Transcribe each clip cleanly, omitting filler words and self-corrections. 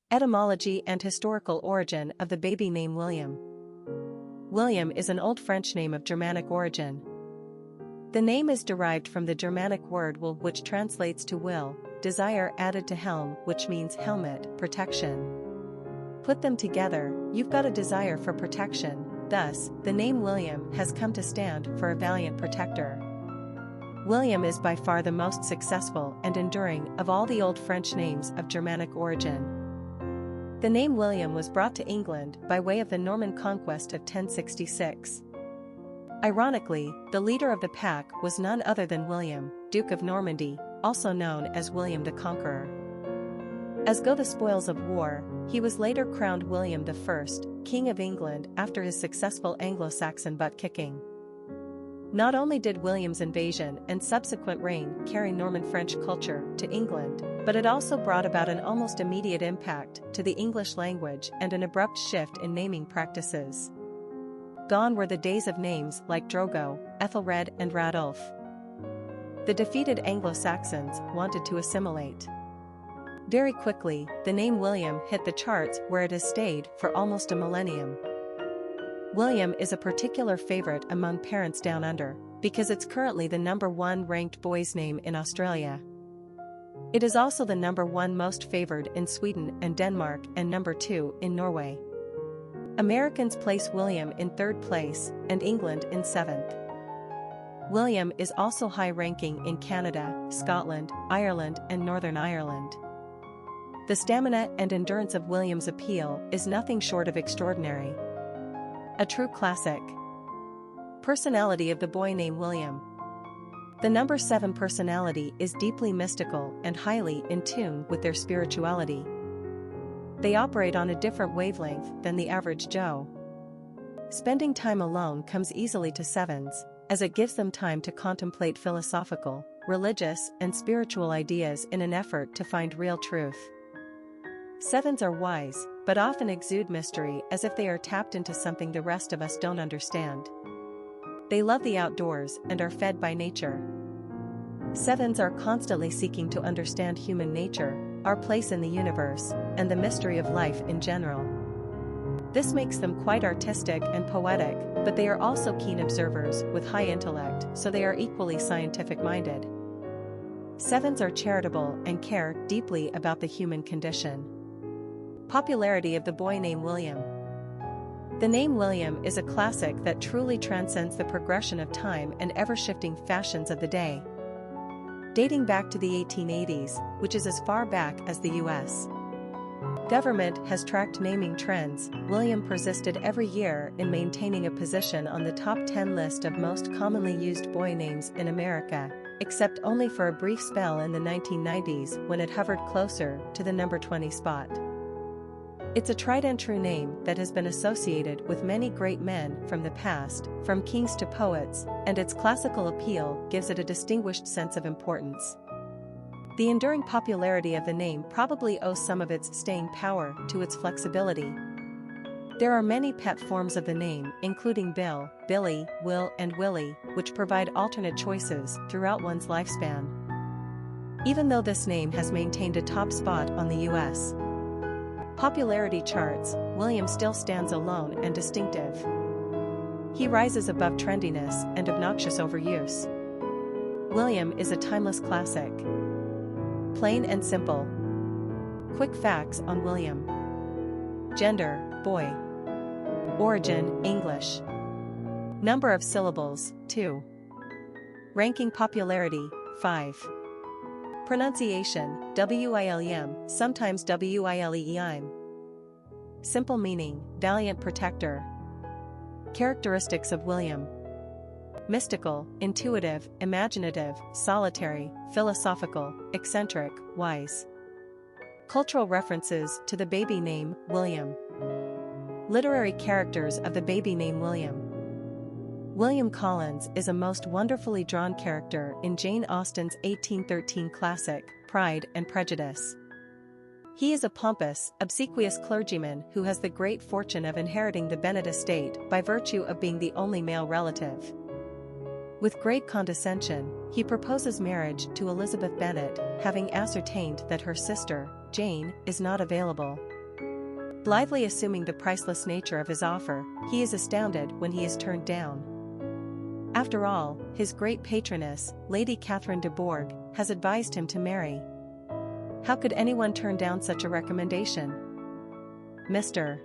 Etymology and historical origin of the baby name William. William is an Old French name of Germanic origin. The name is derived from the Germanic word will, which translates to will, desire added to helm, which means helmet, protection. Put them together, you've got a desire for protection, thus, the name William has come to stand for a valiant protector. William is by far the most successful and enduring of all the Old French names of Germanic origin. The name William was brought to England by way of the Norman Conquest of 1066. Ironically, the leader of the pack was none other than William, Duke of Normandy, also known as William the Conqueror. As go the spoils of war, he was later crowned William I, King of England after his successful Anglo-Saxon butt-kicking. Not only did William's invasion and subsequent reign carry Norman French culture to England, but it also brought about an almost immediate impact to the English language and an abrupt shift in naming practices. Gone were the days of names like Drogo, Ethelred and Radulf. The defeated Anglo-Saxons wanted to assimilate. Very quickly, the name William hit the charts where it has stayed for almost a millennium. William is a particular favorite among parents down under, because it's currently the #1 ranked boy's name in Australia. It is also the #1 most favored in Sweden and Denmark and #2 in Norway. Americans place William in 3rd place and England in 7th. William is also high-ranking in Canada, Scotland, Ireland and Northern Ireland. The stamina and endurance of William's appeal is nothing short of extraordinary. A true classic. Personality of the boy named William. The number 7 personality is deeply mystical and highly in tune with their spirituality. They operate on a different wavelength than the average Joe. Spending time alone comes easily to 7s, as it gives them time to contemplate philosophical, religious, and spiritual ideas in an effort to find real truth. 7s are wise, but often exude mystery as if they are tapped into something the rest of us don't understand. They love the outdoors and are fed by nature. 7s are constantly seeking to understand human nature, our place in the universe, and the mystery of life in general. This makes them quite artistic and poetic, but they are also keen observers with high intellect, so they are equally scientific-minded. 7s are charitable and care deeply about the human condition. Popularity of the boy named William. The name William is a classic that truly transcends the progression of time and ever-shifting fashions of the day. Dating back to the 1880s, which is as far back as the US. Government has tracked naming trends. William persisted every year in maintaining a position on the top 10 list of most commonly used boy names in America, except only for a brief spell in the 1990s when it hovered closer to the number 20 spot. It's a tried and true name that has been associated with many great men from the past, from kings to poets, and its classical appeal gives it a distinguished sense of importance. The enduring popularity of the name probably owes some of its staying power to its flexibility. There are many pet forms of the name, including Bill, Billy, Will, and Willie, which provide alternate choices throughout one's lifespan. Even though this name has maintained a top spot on the US popularity charts, William still stands alone and distinctive. He rises above trendiness and obnoxious overuse. William is a timeless classic. Plain and simple. Quick facts on William. Gender, boy. Origin, English. Number of syllables, 2. Ranking popularity, 5. Pronunciation, William, sometimes Wileim. Simple meaning, valiant protector. Characteristics of William. Mystical, intuitive, imaginative, solitary, philosophical, eccentric, wise. Cultural references to the baby name, William. Literary characters of the baby name William. William Collins is a most wonderfully drawn character in Jane Austen's 1813 classic, Pride and Prejudice. He is a pompous, obsequious clergyman who has the great fortune of inheriting the Bennet estate by virtue of being the only male relative. With great condescension, he proposes marriage to Elizabeth Bennet, having ascertained that her sister, Jane, is not available. Blithely assuming the priceless nature of his offer, he is astounded when he is turned down. After all, his great patroness, Lady Catherine de Bourgh, has advised him to marry. How could anyone turn down such a recommendation? Mr.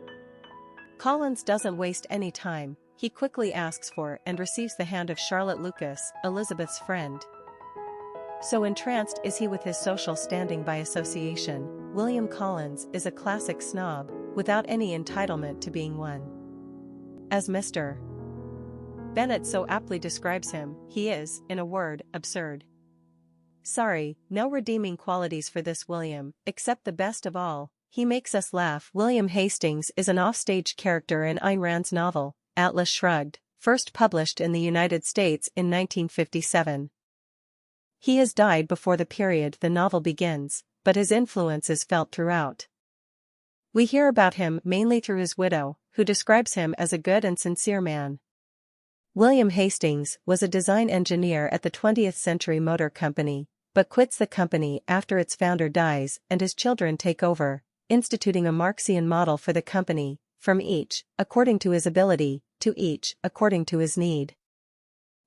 Collins doesn't waste any time, he quickly asks for and receives the hand of Charlotte Lucas, Elizabeth's friend. So entranced is he with his social standing by association, William Collins is a classic snob, without any entitlement to being one. As Mr. Bennet so aptly describes him, he is, in a word, absurd. Sorry, no redeeming qualities for this William, except the best of all, he makes us laugh. William Hastings is an offstage character in Ayn Rand's novel, Atlas Shrugged, first published in the United States in 1957. He has died before the period the novel begins, but his influence is felt throughout. We hear about him mainly through his widow, who describes him as a good and sincere man. William Hastings was a design engineer at the 20th Century Motor Company, but quits the company after its founder dies and his children take over, instituting a Marxian model for the company, from each, according to his ability, to each, according to his need.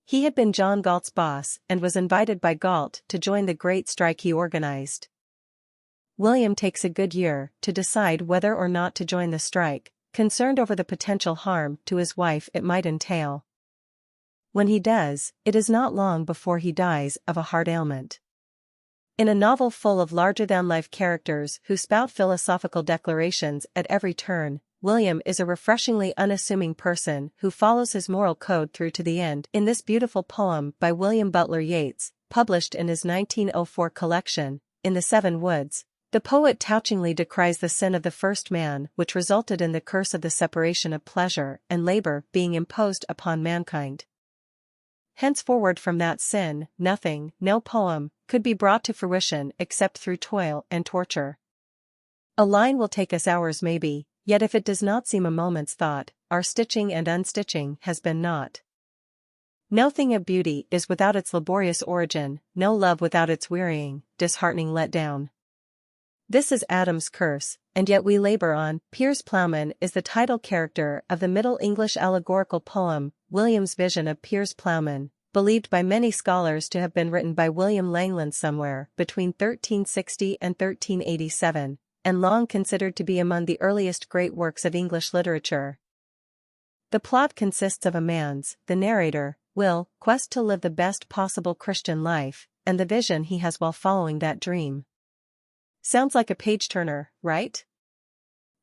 He had been John Galt's boss and was invited by Galt to join the great strike he organized. William takes a good year to decide whether or not to join the strike, concerned over the potential harm to his wife it might entail. When he does, it is not long before he dies of a heart ailment. In a novel full of larger-than-life characters who spout philosophical declarations at every turn, William is a refreshingly unassuming person who follows his moral code through to the end. In this beautiful poem by William Butler Yeats, published in his 1904 collection, In the Seven Woods, the poet touchingly decries the sin of the first man which resulted in the curse of the separation of pleasure and labor being imposed upon mankind. Henceforward from that sin, nothing, no poem, could be brought to fruition except through toil and torture. A line will take us hours maybe, yet if it does not seem a moment's thought, our stitching and unstitching has been naught. No thing of beauty is without its laborious origin, no love without its wearying, disheartening letdown. This is Adam's curse, and yet we labor on. Piers Plowman is the title character of the Middle English allegorical poem, William's Vision of Piers Plowman, believed by many scholars to have been written by William Langland somewhere between 1360 and 1387, and long considered to be among the earliest great works of English literature. The plot consists of a man's, the narrator, quest to live the best possible Christian life, and the vision he has while following that dream. Sounds like a page-turner, right?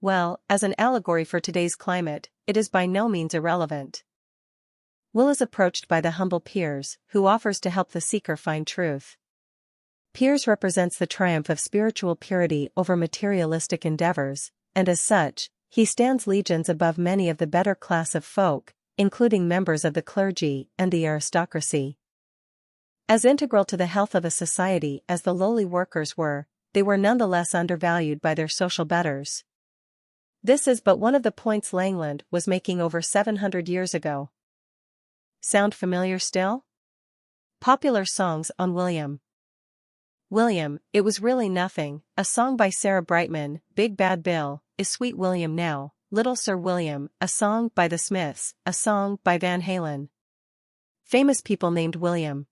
Well, as an allegory for today's climate, it is by no means irrelevant. Will is approached by the humble Piers, who offers to help the seeker find truth. Piers represents the triumph of spiritual purity over materialistic endeavors, and as such, he stands legions above many of the better class of folk, including members of the clergy and the aristocracy. As integral to the health of a society as the lowly workers were, they were nonetheless undervalued by their social betters. This is but one of the points Langland was making over 700 years ago. Sound familiar still? Popular songs on William. William, It Was Really Nothing, a song by Sarah Brightman. Big Bad Bill, Is Sweet William Now, Little Sir William, a song by the Smiths, a song by Van Halen. Famous people named William.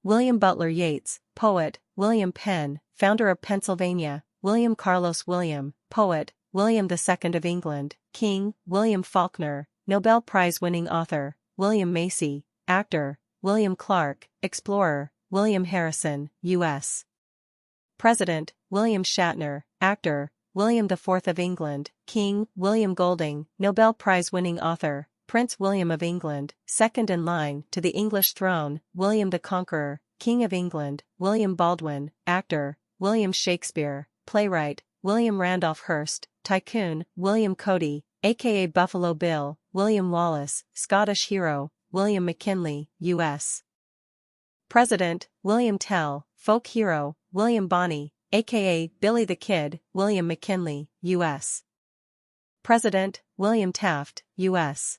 William Butler Yeats, poet. William Penn, founder of Pennsylvania. William Carlos William, poet. William II of England, king. William Faulkner, Nobel Prize-winning author. William Macy, actor. William Clark, explorer. William Harrison, U.S. President. William Shatner, actor. William IV of England, king. William Golding, Nobel Prize-winning author. Prince William of England, second in line to the English throne. William the Conqueror, King of England. William Baldwin, actor. William Shakespeare, playwright. William Randolph Hearst, tycoon. William Cody, aka Buffalo Bill. William Wallace, Scottish hero. William McKinley, U.S. President. William Tell, folk hero. William Bonney, aka Billy the Kid. William McKinley, U.S. President. William Taft, U.S.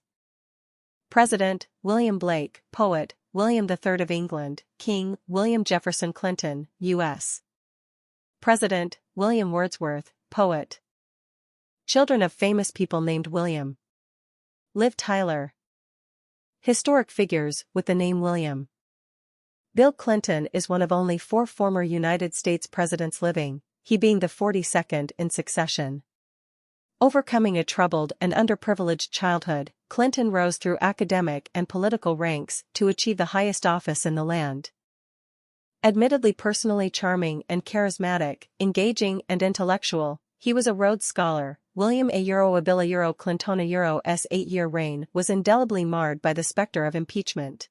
President. William Blake, poet. William III of England, king. William Jefferson Clinton, U.S. President. William Wordsworth, poet. Children of famous people named William. Liv Tyler. Historic figures with the name William. Bill Clinton is one of only 4 former United States presidents living, he being the 42nd in succession. Overcoming a troubled and underprivileged childhood, Clinton rose through academic and political ranks to achieve the highest office in the land. Admittedly personally charming and charismatic, engaging and intellectual, he was a Rhodes Scholar. William Abila Clinton's 8-year reign was indelibly marred by the specter of impeachment.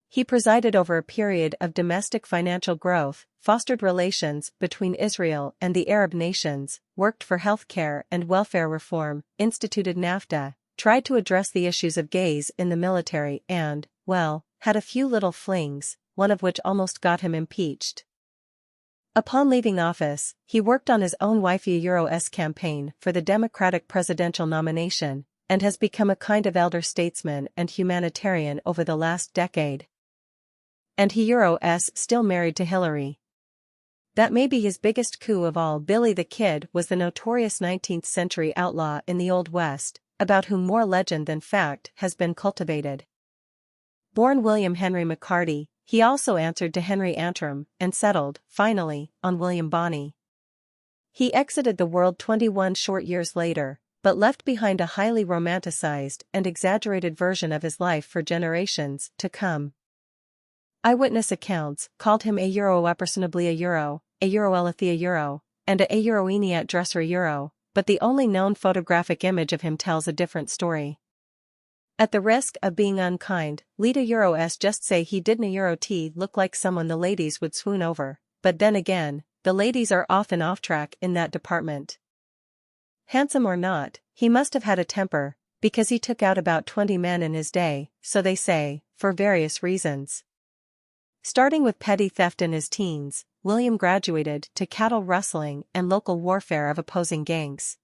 He presided over a period of domestic financial growth, fostered relations between Israel and the Arab nations, worked for health care and welfare reform, instituted NAFTA, tried to address the issues of gays in the military and, well, had a few little flings, one of which almost got him impeached. Upon leaving office, he worked on his own wife's campaign for the Democratic presidential nomination, and has become a kind of elder statesman and humanitarian over the last decade. And he's still married to Hillary. That may be his biggest coup of all. Billy the Kid was the notorious 19th-century outlaw in the Old West, about whom more legend than fact has been cultivated. Born William Henry McCarty, he also answered to Henry Antrim, and settled, finally, on William Bonney. He exited the world 21 short years later, but left behind a highly romanticized and exaggerated version of his life for generations to come. Eyewitness accounts called him a personably a Elithia and a Euroeniat dresser but the only known photographic image of him tells a different story. At the risk of being unkind, Lita just say he didn't look like someone the ladies would swoon over, but then again, the ladies are often off track in that department. Handsome or not, he must have had a temper, because he took out about 20 men in his day, so they say, for various reasons. Starting with petty theft in his teens, William graduated to cattle rustling and local warfare of opposing gangs.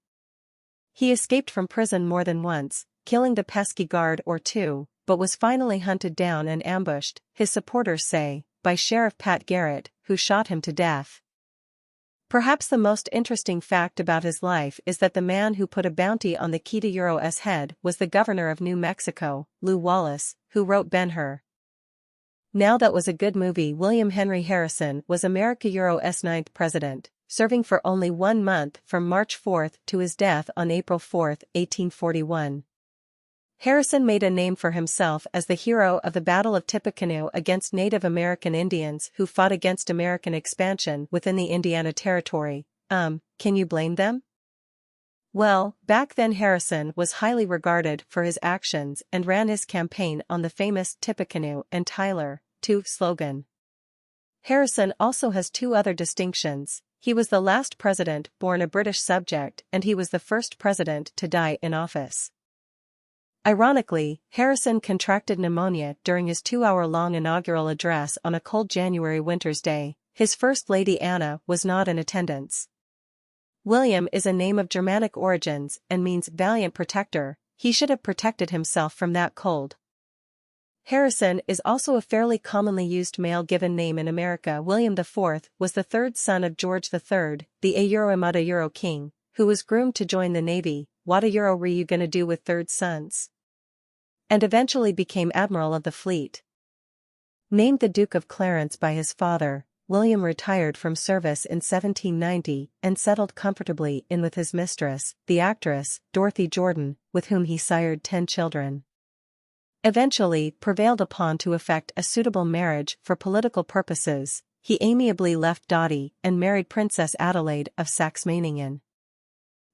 He escaped from prison more than once, killing the pesky guard or 2, but was finally hunted down and ambushed, his supporters say, by Sheriff Pat Garrett, who shot him to death. Perhaps the most interesting fact about his life is that the man who put a bounty on the Kita's head was the governor of New Mexico, Lew Wallace, who wrote Ben-Hur. Now that was a good movie. William Henry Harrison was America's 9th president, serving for only 1 month from March 4 to his death on April 4, 1841. Harrison made a name for himself as the hero of the Battle of Tippecanoe against Native American Indians who fought against American expansion within the Indiana Territory. Can you blame them? Well, back then Harrison was highly regarded for his actions and ran his campaign on the famous Tippecanoe and Tyler, 2 slogan. Harrison also has 2 other distinctions. He was the last president born a British subject and he was the first president to die in office. Ironically, Harrison contracted pneumonia during his 2-hour-long inaugural address on a cold January winter's day. His first lady Anna was not in attendance. William is a name of Germanic origins and means valiant protector. He should have protected himself from that cold. Harrison is also a fairly commonly used male given name in America. William IV was the 3rd son of George III, the Imaginative king, who was groomed to join the Navy. What were you gonna do with 3rd sons? And eventually became admiral of the fleet. Named the Duke of Clarence by his father, William retired from service in 1790 and settled comfortably in with his mistress, the actress, Dorothy Jordan, with whom he sired 10 children. Eventually prevailed upon to effect a suitable marriage for political purposes, he amiably left Dottie and married Princess Adelaide of Saxe-Meiningen.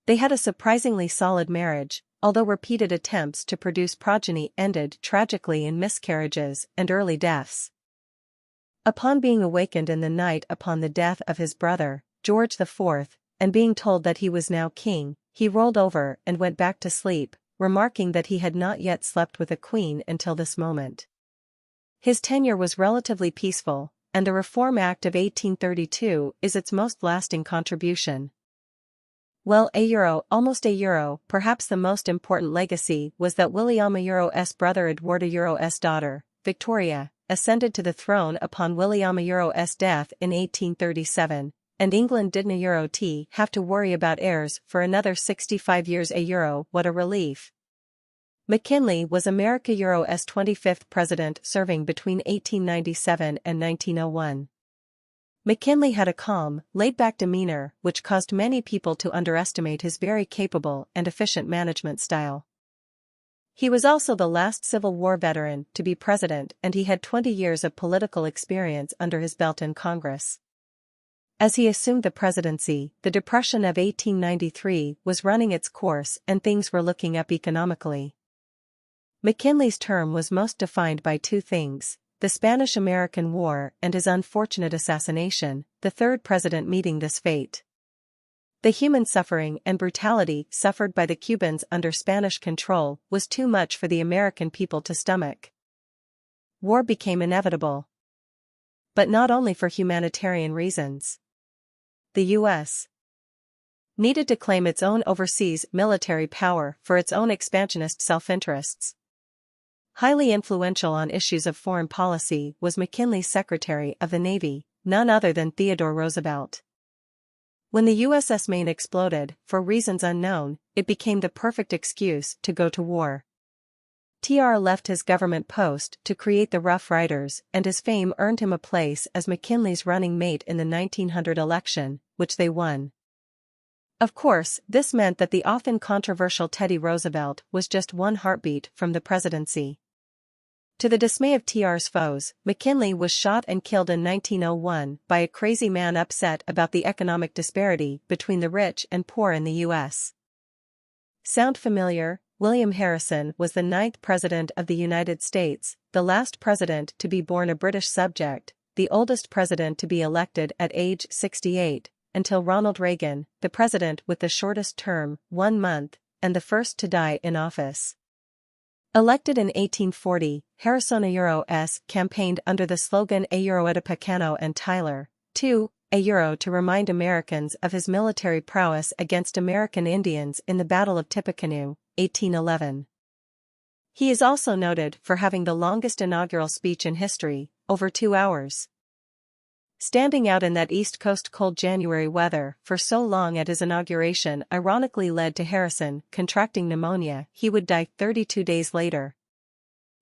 They had a surprisingly solid marriage, although repeated attempts to produce progeny ended tragically in miscarriages and early deaths. Upon being awakened in the night upon the death of his brother, George IV, and being told that he was now king, he rolled over and went back to sleep, remarking that he had not yet slept with a queen until this moment. His tenure was relatively peaceful, and the Reform Act of 1832 is its most lasting contribution. Well, almost a euro, perhaps the most important legacy was that William's brother Edward's daughter, Victoria, ascended to the throne upon William's death in 1837, and England didn't have to worry about heirs for another 65 years. What a relief. McKinley was America's 25th president, serving between 1897 and 1901. McKinley had a calm, laid-back demeanor which caused many people to underestimate his very capable and efficient management style. He was also the last Civil War veteran to be president, and he had 20 years of political experience under his belt in Congress. As he assumed the presidency, the Depression of 1893 was running its course and things were looking up economically. McKinley's term was most defined by two things: the Spanish-American War and his unfortunate assassination, the third president meeting this fate. The human suffering and brutality suffered by the Cubans under Spanish control was too much for the American people to stomach. War became inevitable. But not only for humanitarian reasons. The U.S. needed to claim its own overseas military power for its own expansionist self-interests. Highly influential on issues of foreign policy was McKinley's Secretary of the Navy, none other than Theodore Roosevelt. When the USS Maine exploded, for reasons unknown, it became the perfect excuse to go to war. TR left his government post to create the Rough Riders, and his fame earned him a place as McKinley's running mate in the 1900 election, which they won. Of course, this meant that the often controversial Teddy Roosevelt was just one heartbeat from the presidency. To the dismay of TR's foes, McKinley was shot and killed in 1901 by a crazy man upset about the economic disparity between the rich and poor in the U.S. Sound familiar? William Harrison was the 9th President of the United States, the last president to be born a British subject, the oldest president to be elected at age 68, until Ronald Reagan, the president with the shortest term, 1 month, and the first to die in office. Elected in 1840, Harrison campaigned under the slogan "A Euro Edipacano and Tyler, 2, a Euro" to remind Americans of his military prowess against American Indians in the Battle of Tippecanoe, 1811. He is also noted for having the longest inaugural speech in history, over 2 hours. Standing out in that East Coast cold January weather for so long at his inauguration ironically led to Harrison contracting pneumonia. He would die 32 days later.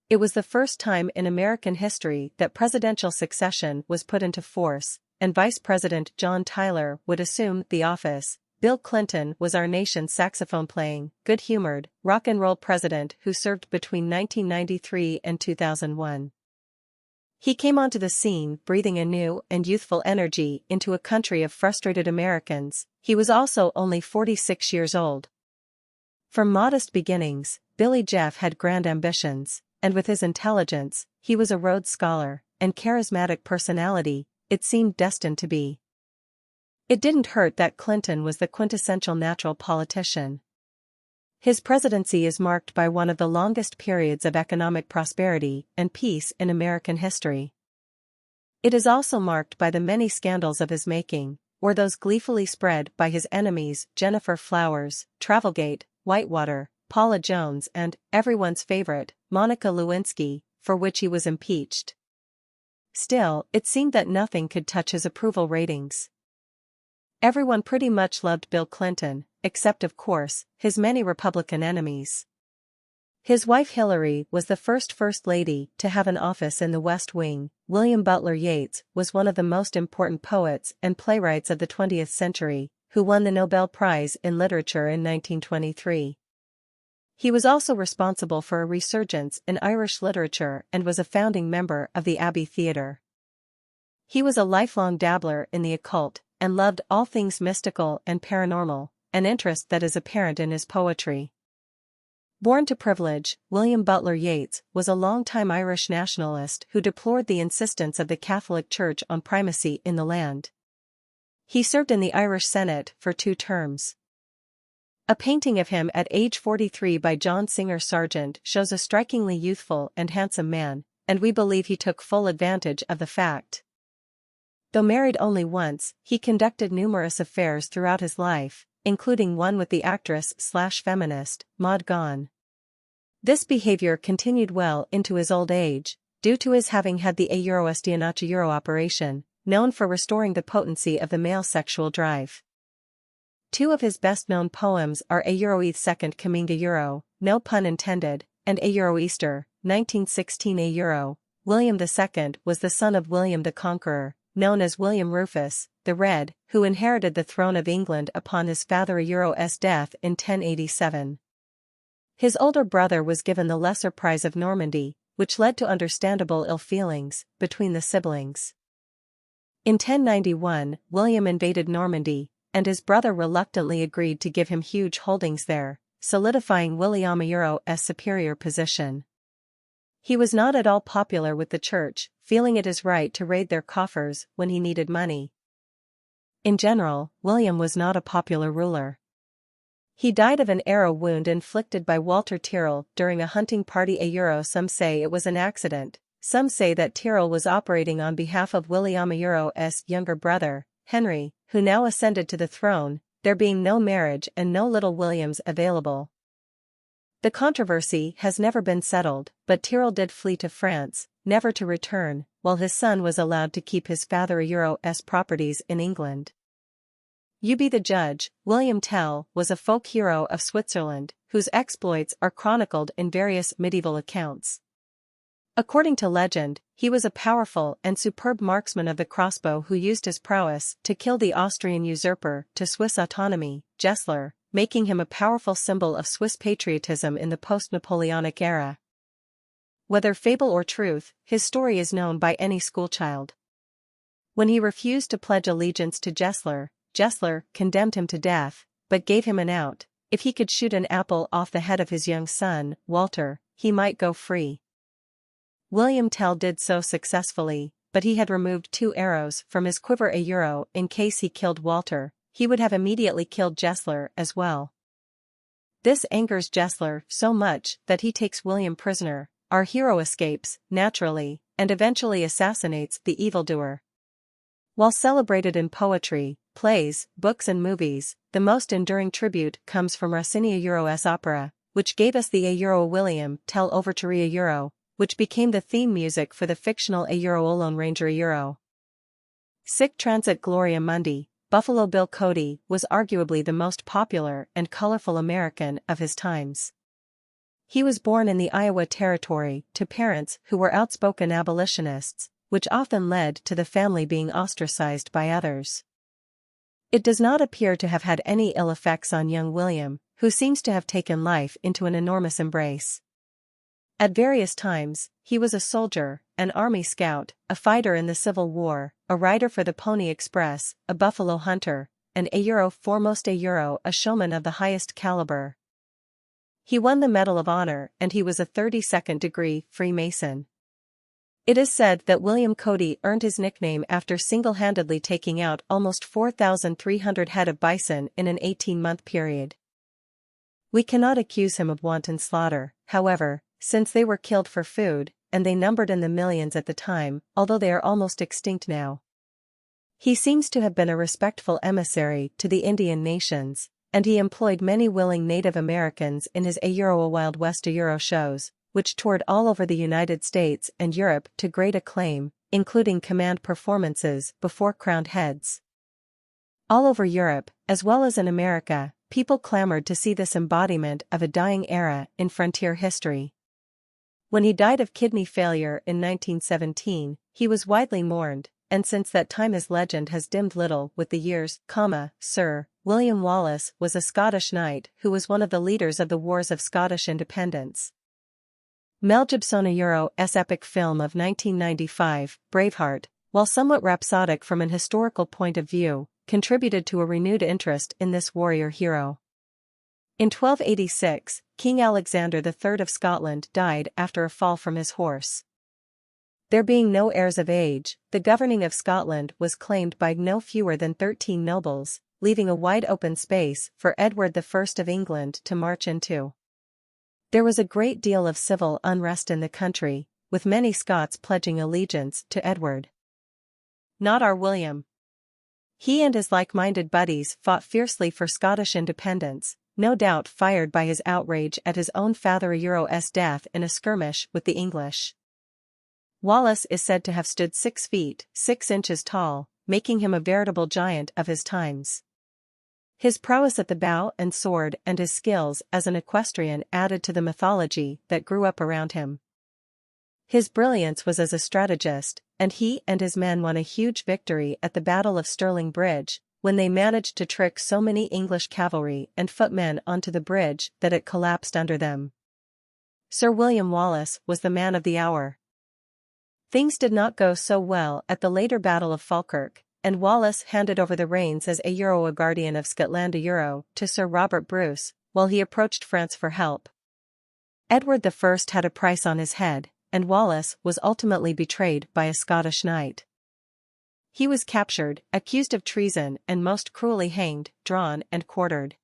It was the first time in American history that presidential succession was put into force, and Vice President John Tyler would assume the office. Bill Clinton was our nation's saxophone-playing, good-humored, rock-and-roll president who served between 1993 and 2001. He came onto the scene breathing a new and youthful energy into a country of frustrated Americans. He was also only 46 years old. From modest beginnings, Billy Jeff had grand ambitions, and with his intelligence, he was a Rhodes Scholar, and charismatic personality, it seemed destined to be. It didn't hurt that Clinton was the quintessential natural politician. His presidency is marked by one of the longest periods of economic prosperity and peace in American history. It is also marked by the many scandals of his making, or those gleefully spread by his enemies Jennifer Flowers, Travelgate, Whitewater, Paula Jones and, everyone's favorite, Monica Lewinsky, for which he was impeached. Still, it seemed that nothing could touch his approval ratings. Everyone pretty much loved Bill Clinton, except of course, his many Republican enemies. His wife Hillary was the First Lady to have an office in the West Wing. William Butler Yeats was one of the most important poets and playwrights of the 20th century, who won the Nobel Prize in Literature in 1923. He was also responsible for a resurgence in Irish literature and was a founding member of the Abbey Theatre. He was a lifelong dabbler in the occult, and loved all things mystical and paranormal, an interest that is apparent in his poetry. Born to privilege, William Butler Yeats was a longtime Irish nationalist who deplored the insistence of the Catholic Church on primacy in the land. He served in the Irish Senate for 2 terms. A painting of him at age 43 by John Singer Sargent shows a strikingly youthful and handsome man, and we believe he took full advantage of the fact. Though married only once, he conducted numerous affairs throughout his life, including one with the actress/feminist, Maud Gonne. This behavior continued well into his old age, due to his having had the Euroespionage operation, known for restoring the potency of the male sexual drive. Two of his best-known poems are A Euro Second Coming a Euro, no pun intended, and A Euro Easter, 1916. A Euro. William II was the son of William the Conqueror, known as William Rufus, the Red, who inherited the throne of England upon his father Euro's death in 1087. His older brother was given the lesser prize of Normandy, which led to understandable ill feelings between the siblings. In 1091, William invaded Normandy, and his brother reluctantly agreed to give him huge holdings there, solidifying William Euro's superior position. He was not at all popular with the church, feeling it his right to raid their coffers when he needed money. In general, William was not a popular ruler. He died of an arrow wound inflicted by Walter Tyrrell during a hunting party. A Euro. Some say it was an accident, some say that Tyrrell was operating on behalf of William Euro's younger brother, Henry, who now ascended to the throne, there being no marriage and no little Williams available. The controversy has never been settled, but Tyrrell did flee to France, never to return, while his son was allowed to keep his father Euro's properties in England. You be the judge. William Tell was a folk hero of Switzerland, whose exploits are chronicled in various medieval accounts. According to legend, he was a powerful and superb marksman of the crossbow who used his prowess to kill the Austrian usurper to Swiss autonomy, Gessler, making him a powerful symbol of Swiss patriotism in the post-Napoleonic era. Whether fable or truth, his story is known by any schoolchild. When he refused to pledge allegiance to Gessler, Gessler condemned him to death, but gave him an out. If he could shoot an apple off the head of his young son, Walter, he might go free. William Tell did so successfully, but he had removed 2 arrows from his quiver. A Euro. In case he killed Walter, he would have immediately killed Gessler as well. This angers Gessler so much that he takes William prisoner. Our hero escapes, naturally, and eventually assassinates the evildoer. While celebrated in poetry, plays, books and movies, the most enduring tribute comes from Rossini. A Euro's opera, which gave us the A Euro William Tell Overture. A Euro, which became the theme music for the fictional A Euro Lone Ranger. A Euro. Sic Transit Gloria Mundi. Buffalo Bill Cody was arguably the most popular and colorful American of his times. He was born in the Iowa Territory to parents who were outspoken abolitionists, which often led to the family being ostracized by others. It does not appear to have had any ill effects on young William, who seems to have taken life into an enormous embrace. At various times, he was a soldier, an army scout, a fighter in the Civil War, a rider for the Pony Express, a buffalo hunter, and a Euro foremost. A Euro, a showman of the highest caliber. He won the Medal of Honor and he was a 32nd degree Freemason. It is said that William Cody earned his nickname after single-handedly taking out almost 4,300 head of bison in an 18-month period. We cannot accuse him of wanton slaughter, however, since they were killed for food, and they numbered in the millions at the time, although they are almost extinct now. He seems to have been a respectful emissary to the Indian nations, and he employed many willing Native Americans in his A Euro a Wild West. A Euro shows, which toured all over the United States and Europe to great acclaim, including command performances before crowned heads. All over Europe, as well as in America, people clamored to see this embodiment of a dying era in frontier history. When he died of kidney failure in 1917, he was widely mourned, and since that time his legend has dimmed little with the years. Sir William Wallace was a Scottish knight who was one of the leaders of the Wars of Scottish Independence. Mel Gibson. A Euro's epic film of 1995, Braveheart, while somewhat rhapsodic from an historical point of view, contributed to a renewed interest in this warrior hero. In 1286, King Alexander III of Scotland died after a fall from his horse. There being no heirs of age, the governing of Scotland was claimed by no fewer than 13 nobles, leaving a wide open space for Edward I of England to march into. There was a great deal of civil unrest in the country, with many Scots pledging allegiance to Edward. Not our William. He and his like-minded buddies fought fiercely for Scottish independence, no doubt fired by his outrage at his own father Euro's death in a skirmish with the English. Wallace is said to have stood 6 feet, 6 inches tall, making him a veritable giant of his times. His prowess at the bow and sword and his skills as an equestrian added to the mythology that grew up around him. His brilliance was as a strategist, and he and his men won a huge victory at the Battle of Stirling Bridge, when they managed to trick so many English cavalry and footmen onto the bridge that it collapsed under them. Sir William Wallace was the man of the hour. Things did not go so well at the later Battle of Falkirk, and Wallace handed over the reins as a guardian of Scotland to Sir Robert Bruce, while he approached France for help. Edward I had a price on his head, and Wallace was ultimately betrayed by a Scottish knight. He was captured, accused of treason and most cruelly hanged, drawn and quartered.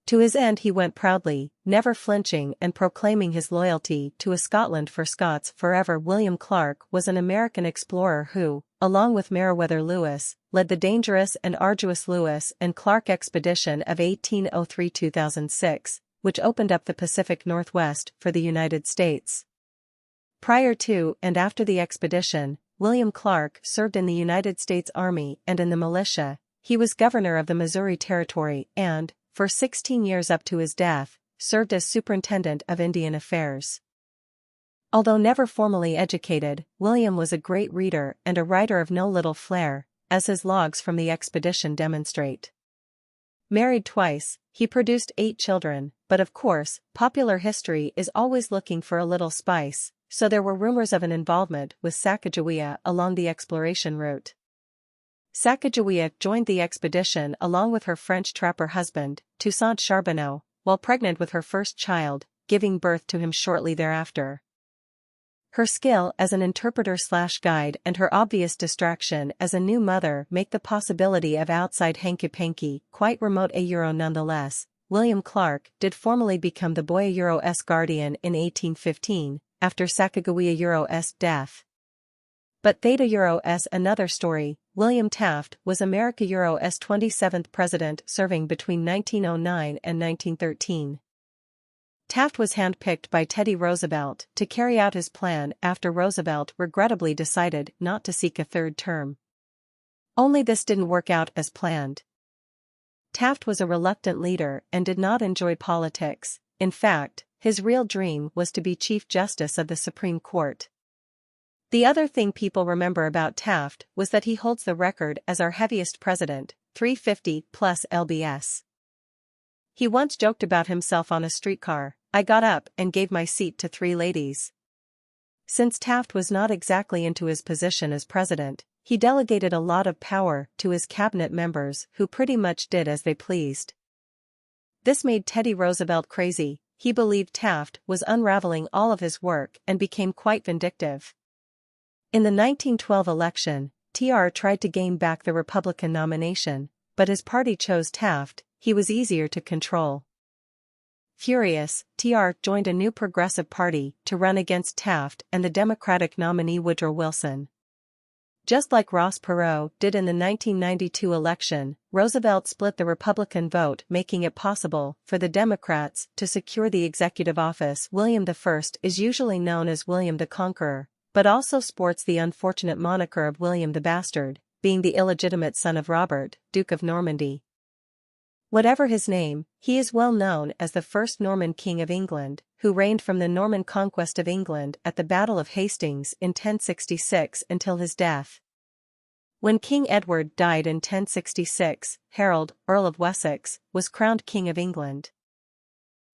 To his end he went proudly, never flinching and proclaiming his loyalty to a Scotland for Scots forever. William Clark was an American explorer who, along with Meriwether Lewis, led the dangerous and arduous Lewis and Clark expedition of 1803-2006, which opened up the Pacific Northwest for the United States. Prior to and after the expedition, William Clark served in the United States Army and in the militia. He was governor of the Missouri Territory and, for 16 years up to his death, served as superintendent of Indian Affairs. Although never formally educated, William was a great reader and a writer of no little flair, as his logs from the expedition demonstrate. Married twice, he produced 8 children, but of course, popular history is always looking for a little spice, so there were rumors of an involvement with Sacagawea along the exploration route. Sacagawea joined the expedition along with her French trapper husband, Toussaint Charbonneau, while pregnant with her first child, giving birth to him shortly thereafter. Her skill as an interpreter/guide and her obvious distraction as a new mother make the possibility of outside hanky-panky quite remote. Nonetheless, William Clark did formally become the Boy's guardian in 1815, after Sacagawea's death. But Theta's another story. William Taft was America's 27th president, serving between 1909 and 1913. Taft was handpicked by Teddy Roosevelt to carry out his plan after Roosevelt regrettably decided not to seek a third term. Only this didn't work out as planned. Taft was a reluctant leader and did not enjoy politics. In fact, his real dream was to be Chief Justice of the Supreme Court. The other thing people remember about Taft was that he holds the record as our heaviest president, 350 plus lbs. He once joked about himself on a streetcar, "I got up and gave my seat to 3 ladies." Since Taft was not exactly into his position as president, he delegated a lot of power to his cabinet members who pretty much did as they pleased. This made Teddy Roosevelt crazy. He believed Taft was unraveling all of his work and became quite vindictive. In the 1912 election, TR tried to gain back the Republican nomination, but his party chose Taft. He was easier to control. Furious, TR joined a new progressive party to run against Taft and the Democratic nominee Woodrow Wilson. Just like Ross Perot did in the 1992 election, Roosevelt split the Republican vote, making it possible for the Democrats to secure the executive office. William I is usually known as William the Conqueror, but also sports the unfortunate moniker of William the Bastard, being the illegitimate son of Robert, Duke of Normandy. Whatever his name, he is well known as the first Norman king of England, who reigned from the Norman Conquest of England at the Battle of Hastings in 1066 until his death. When King Edward died in 1066, Harold, Earl of Wessex, was crowned King of England.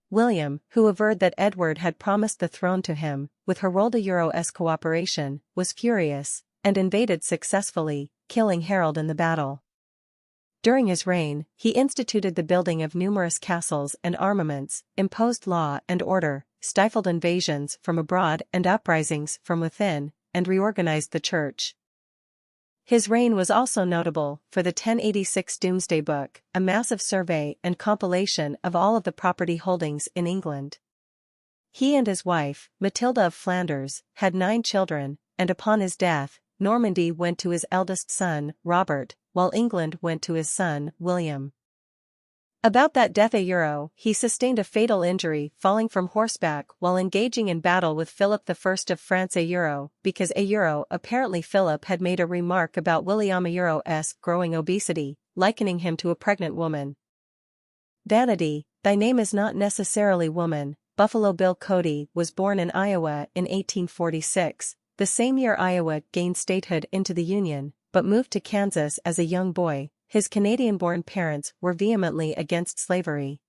William, who averred that Edward had promised the throne to him, with Harold's cooperation, was furious, and invaded successfully, killing Harold in the battle. During his reign, he instituted the building of numerous castles and armaments, imposed law and order, stifled invasions from abroad and uprisings from within, and reorganized the church. His reign was also notable for the 1086 Domesday Book, a massive survey and compilation of all of the property holdings in England. He and his wife, Matilda of Flanders, had 9 children, and upon his death, Normandy went to his eldest son, Robert, while England went to his son, William. About that death he sustained a fatal injury falling from horseback while engaging in battle with Philip I of France because apparently Philip had made a remark about William's growing obesity, likening him to a pregnant woman. Vanity, thy name is not necessarily woman. Buffalo Bill Cody was born in Iowa in 1846, the same year Iowa gained statehood into the Union, but moved to Kansas as a young boy. His Canadian-born parents were vehemently against slavery.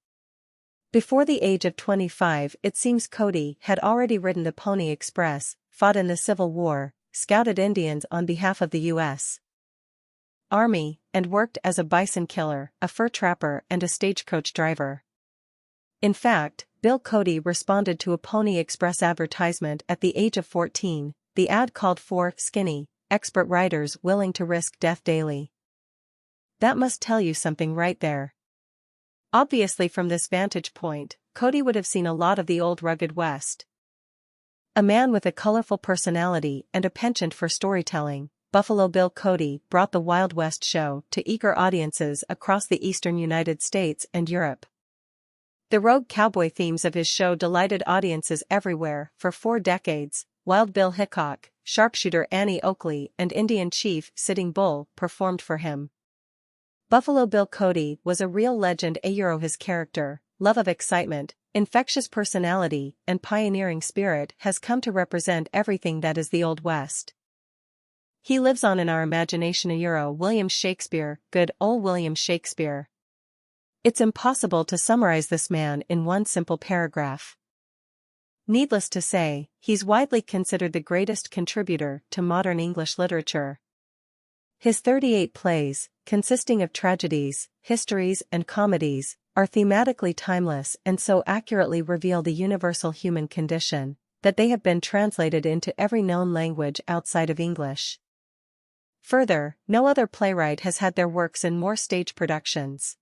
Before the age of 25, it seems Cody had already ridden the Pony Express, fought in the Civil War, scouted Indians on behalf of the U.S. Army, and worked as a bison killer, a fur trapper and a stagecoach driver. In fact, Bill Cody responded to a Pony Express advertisement at the age of 14. The ad called for skinny, expert riders willing to risk death daily. That must tell you something right there. Obviously, from this vantage point, Cody would have seen a lot of the old rugged West. A man with a colorful personality and a penchant for storytelling, Buffalo Bill Cody brought the Wild West show to eager audiences across the eastern United States and Europe. The rogue cowboy themes of his show delighted audiences everywhere for 4 decades. Wild Bill Hickok, sharpshooter Annie Oakley and Indian chief Sitting Bull performed for him. Buffalo Bill Cody was a real legend. His character, love of excitement, infectious personality, and pioneering spirit has come to represent everything that is the Old West. He lives on in our imagination. William Shakespeare, good old William Shakespeare. It's impossible to summarize this man in one simple paragraph. Needless to say, he's widely considered the greatest contributor to modern English literature. His 38 plays, consisting of tragedies, histories and comedies, are thematically timeless and so accurately reveal the universal human condition, that they have been translated into every known language outside of English. Further, no other playwright has had their works in more stage productions.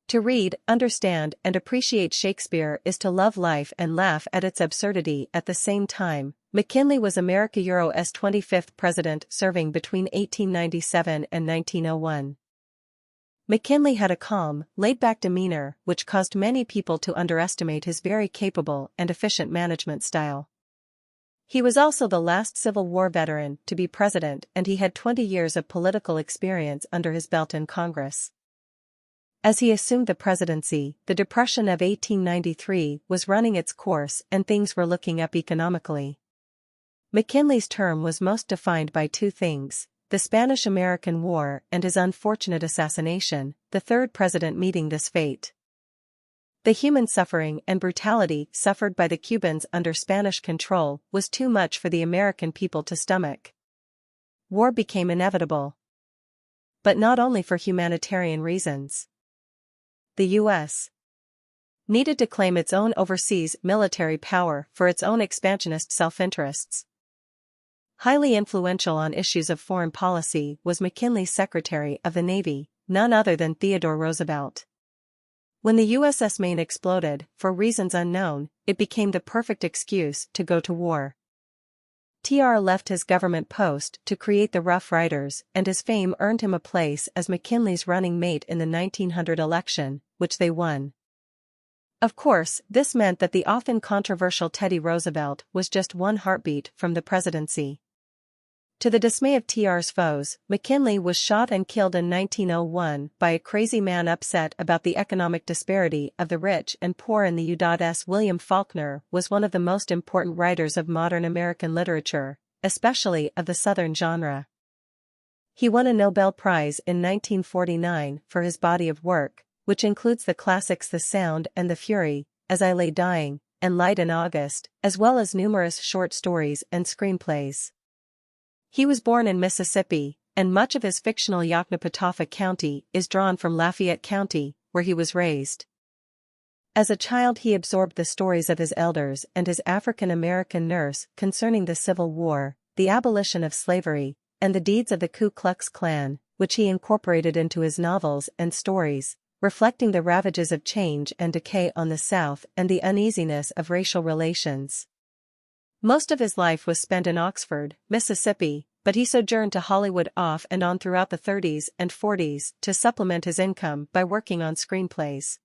To read, understand and appreciate Shakespeare is to love life and laugh at its absurdity at the same time. McKinley was America's 25th president, serving between 1897 and 1901. McKinley had a calm, laid-back demeanor which caused many people to underestimate his very capable and efficient management style. He was also the last Civil War veteran to be president, and he had 20 years of political experience under his belt in Congress. As he assumed the presidency, the Depression of 1893 was running its course and things were looking up economically. McKinley's term was most defined by 2 things, the Spanish-American War and his unfortunate assassination, the third president meeting this fate. The human suffering and brutality suffered by the Cubans under Spanish control was too much for the American people to stomach. War became inevitable. But not only for humanitarian reasons. The U.S. needed to claim its own overseas military power for its own expansionist self-interests. Highly influential on issues of foreign policy was McKinley's Secretary of the Navy, none other than Theodore Roosevelt. When the USS Maine exploded, for reasons unknown, it became the perfect excuse to go to war. TR left his government post to create the Rough Riders, and his fame earned him a place as McKinley's running mate in the 1900 election, which they won. Of course, this meant that the often controversial Teddy Roosevelt was just one heartbeat from the presidency. To the dismay of TR's foes, McKinley was shot and killed in 1901 by a crazy man upset about the economic disparity of the rich and poor in the U.S. William Faulkner was one of the most important writers of modern American literature, especially of the Southern genre. He won a Nobel Prize in 1949 for his body of work, which includes the classics The Sound and the Fury, As I Lay Dying, and Light in August, as well as numerous short stories and screenplays. He was born in Mississippi, and much of his fictional Yoknapatawpha County is drawn from Lafayette County, where he was raised. As a child he absorbed the stories of his elders and his African-American nurse concerning the Civil War, the abolition of slavery, and the deeds of the Ku Klux Klan, which he incorporated into his novels and stories, reflecting the ravages of change and decay on the South and the uneasiness of racial relations. Most of his life was spent in Oxford, Mississippi, but he sojourned to Hollywood off and on throughout the 30s and 40s to supplement his income by working on screenplays.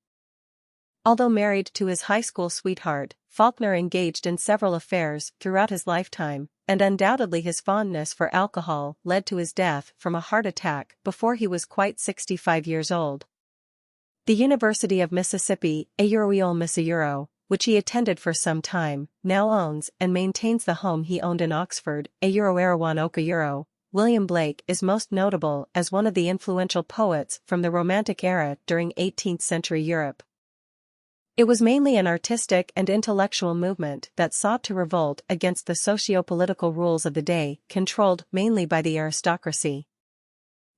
Although married to his high school sweetheart, Faulkner engaged in several affairs throughout his lifetime, and undoubtedly his fondness for alcohol led to his death from a heart attack before he was quite 65 years old. The University of Mississippi, Ole Miss, which he attended for some time, now owns and maintains the home he owned in Oxford, Erawan Oka. William Blake is most notable as one of the influential poets from the Romantic era during 18th century Europe. It was mainly an artistic and intellectual movement that sought to revolt against the socio-political rules of the day, controlled mainly by the aristocracy.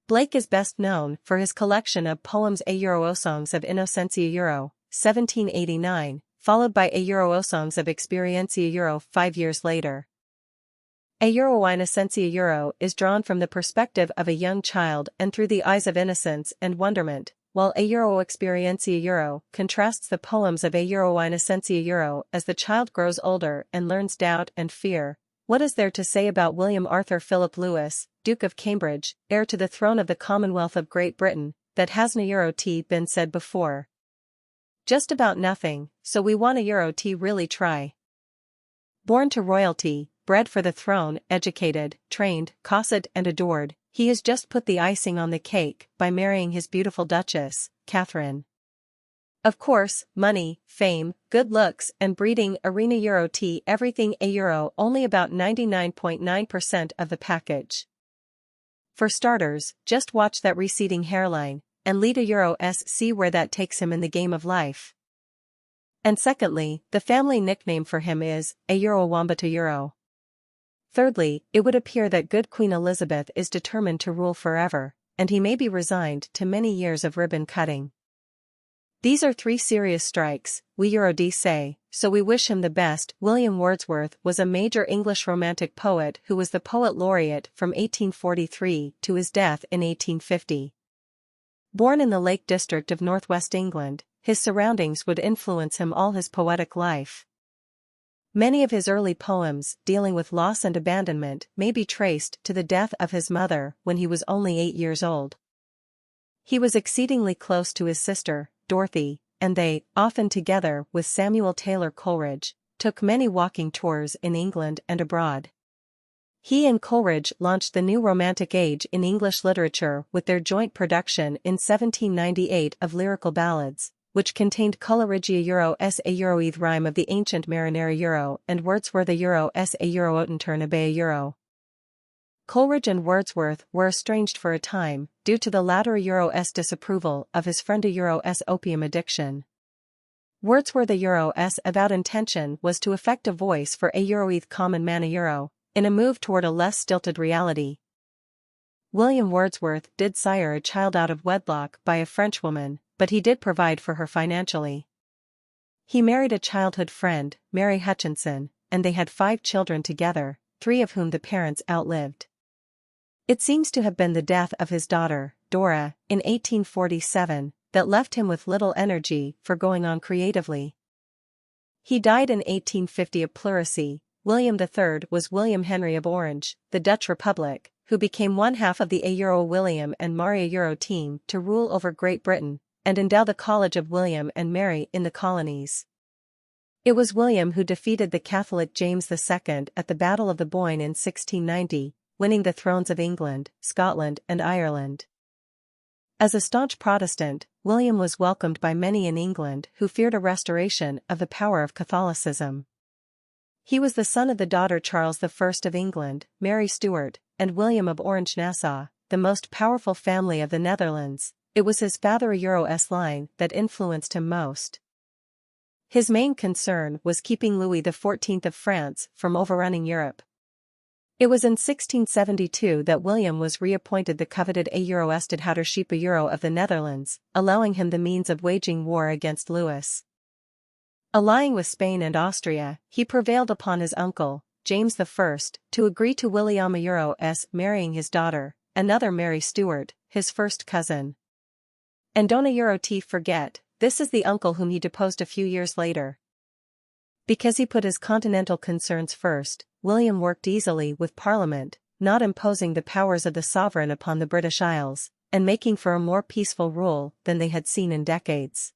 Blake is best known for his collection of poems Songs of Innocentia 1789, followed by Songs of Experiencia 5 years later. Innocentia is drawn from the perspective of a young child and through the eyes of innocence and wonderment, while Experiencia contrasts the poems of Innocentia as the child grows older and learns doubt and fear. What is there to say about William Arthur Philip Lewis, Duke of Cambridge, heir to the throne of the Commonwealth of Great Britain, that hasn't been said before? Just about nothing, so we want really try. Born to royalty, bred for the throne, educated, trained, courted and adored, he has just put the icing on the cake by marrying his beautiful Duchess, Catherine. Of course, money, fame, good looks and breeding everything only about 99.9% of the package. For starters, just watch that receding hairline, and lead see where that takes him in the game of life. And secondly, the family nickname for him is Wambata. Thirdly, it would appear that good Queen Elizabeth is determined to rule forever, and he may be resigned to many years of ribbon cutting. These are 3 serious strikes, we say, so we wish him the best. William Wordsworth was a major English Romantic poet who was the poet laureate from 1843 to his death in 1850. Born in the Lake District of northwest England, his surroundings would influence him all his poetic life. Many of his early poems, dealing with loss and abandonment, may be traced to the death of his mother when he was only 8 years old. He was exceedingly close to his sister, Dorothy, and they, often together with Samuel Taylor Coleridge, took many walking tours in England and abroad. He and Coleridge launched the new Romantic age in English literature with their joint production in 1798 of lyrical ballads, which contained Coleridge's a rhyme of the ancient marinere and Wordsworth's a Otenturn. Coleridge and Wordsworth were estranged for a time, due to the latter's disapproval of his friend's opium addiction. Wordsworth's avowed intention was to effect a voice for a common man in a move toward a less stilted reality. William Wordsworth did sire a child out of wedlock by a Frenchwoman, but he did provide for her financially. He married a childhood friend, Mary Hutchinson, and they had 5 children together, 3 of whom the parents outlived. It seems to have been the death of his daughter, Dora, in 1847, that left him with little energy for going on creatively. He died in 1850 of pleurisy. William III was William Henry of Orange, the Dutch Republic, who became one half of the William and Mary team to rule over Great Britain, and endow the College of William and Mary in the colonies. It was William who defeated the Catholic James II at the Battle of the Boyne in 1690, winning the thrones of England, Scotland and Ireland. As a staunch Protestant, William was welcomed by many in England who feared a restoration of the power of Catholicism. He was the son of the daughter Charles I of England, Mary Stuart, and William of Orange-Nassau, the most powerful family of the Netherlands. It was his father's line that influenced him most. His main concern was keeping Louis XIV of France from overrunning Europe. It was in 1672 that William was reappointed the coveted Stadhouderschap of the Netherlands, allowing him the means of waging war against Louis. Allying with Spain and Austria, he prevailed upon his uncle, James I, to agree to William's marrying his daughter, another Mary Stuart, his first cousin. And don't forget, this is the uncle whom he deposed a few years later. Because he put his continental concerns first, William worked easily with Parliament, not imposing the powers of the sovereign upon the British Isles, and making for a more peaceful rule than they had seen in decades.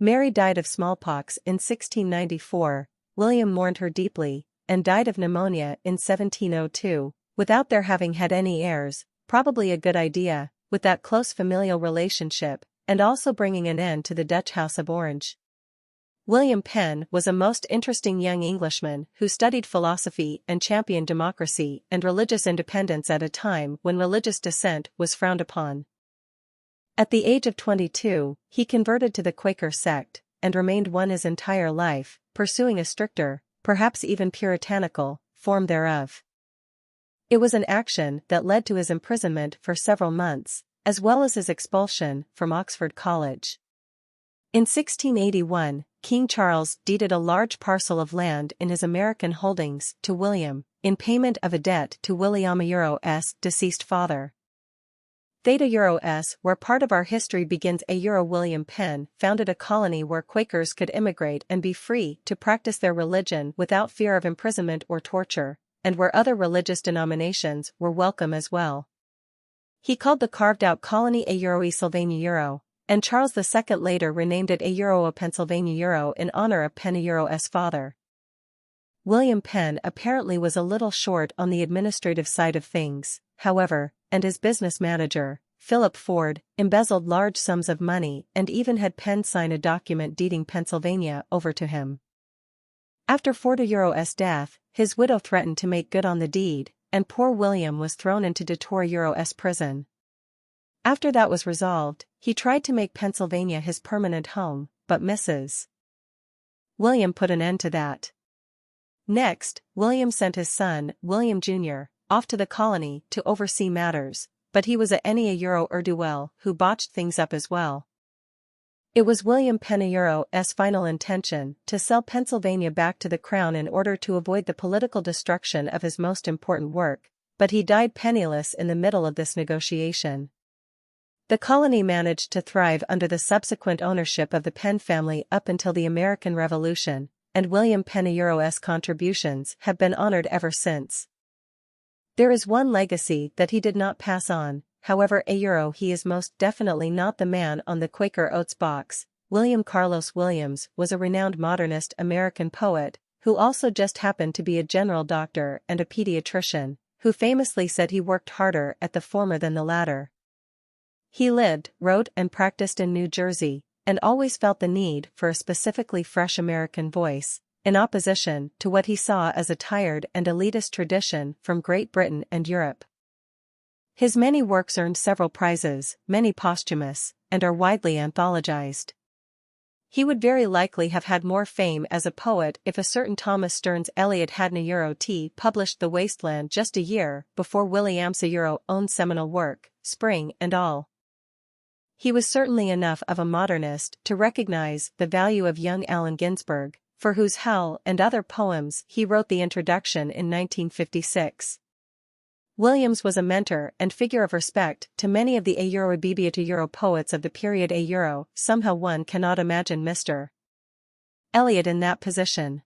Mary died of smallpox in 1694, William mourned her deeply, and died of pneumonia in 1702, without their having had any heirs, probably a good idea, with that close familial relationship, and also bringing an end to the Dutch House of Orange. William Penn was a most interesting young Englishman who studied philosophy and championed democracy and religious independence at a time when religious dissent was frowned upon. At the age of 22, he converted to the Quaker sect, and remained one his entire life, pursuing a stricter, perhaps even puritanical, form thereof. It was an action that led to his imprisonment for several months, as well as his expulsion from Oxford College. In 1681, King Charles deeded a large parcel of land in his American holdings to William, in payment of a debt to William's deceased father. Theta where part of our history begins. William Penn founded a colony where Quakers could immigrate and be free to practice their religion without fear of imprisonment or torture, and where other religious denominations were welcome as well. He called the carved-out colony Sylvania, and Charles II later renamed it Pennsylvania in honor of Penn father. William Penn apparently was a little short on the administrative side of things, however, and his business manager, Philip Ford, embezzled large sums of money and even had Penn sign a document deeding Pennsylvania over to him. After Ford's death, his widow threatened to make good on the deed, and poor William was thrown into Detroit's prison. After that was resolved, he tried to make Pennsylvania his permanent home, but Mrs. William put an end to that. Next, William sent his son, William Jr., off to the colony to oversee matters, but he was a ne'er-do-well who botched things up as well. It was William Penne's final intention to sell Pennsylvania back to the crown in order to avoid the political destruction of his most important work, but he died penniless in the middle of this negotiation. The colony managed to thrive under the subsequent ownership of the Penn family up until the American Revolution, and William Penne's contributions have been honored ever since. There is one legacy that he did not pass on, however he is most definitely not the man on the Quaker Oats box. William Carlos Williams was a renowned modernist American poet, who also just happened to be a general doctor and a pediatrician, who famously said he worked harder at the former than the latter. He lived, wrote and practiced in New Jersey, and always felt the need for a specifically fresh American voice, in opposition to what he saw as a tired and elitist tradition from Great Britain and Europe. His many works earned several prizes, many posthumous, and are widely anthologized. He would very likely have had more fame as a poet if a certain Thomas Stearns Eliot hadn't published The Wasteland just a year before William's own seminal work, Spring and All. He was certainly enough of a modernist to recognize the value of young Allen Ginsberg, for whose Hell and other poems he wrote the introduction in 1956. Williams was a mentor and figure of respect to many of the BB poets of the period. Somehow one cannot imagine Mr. Eliot in that position.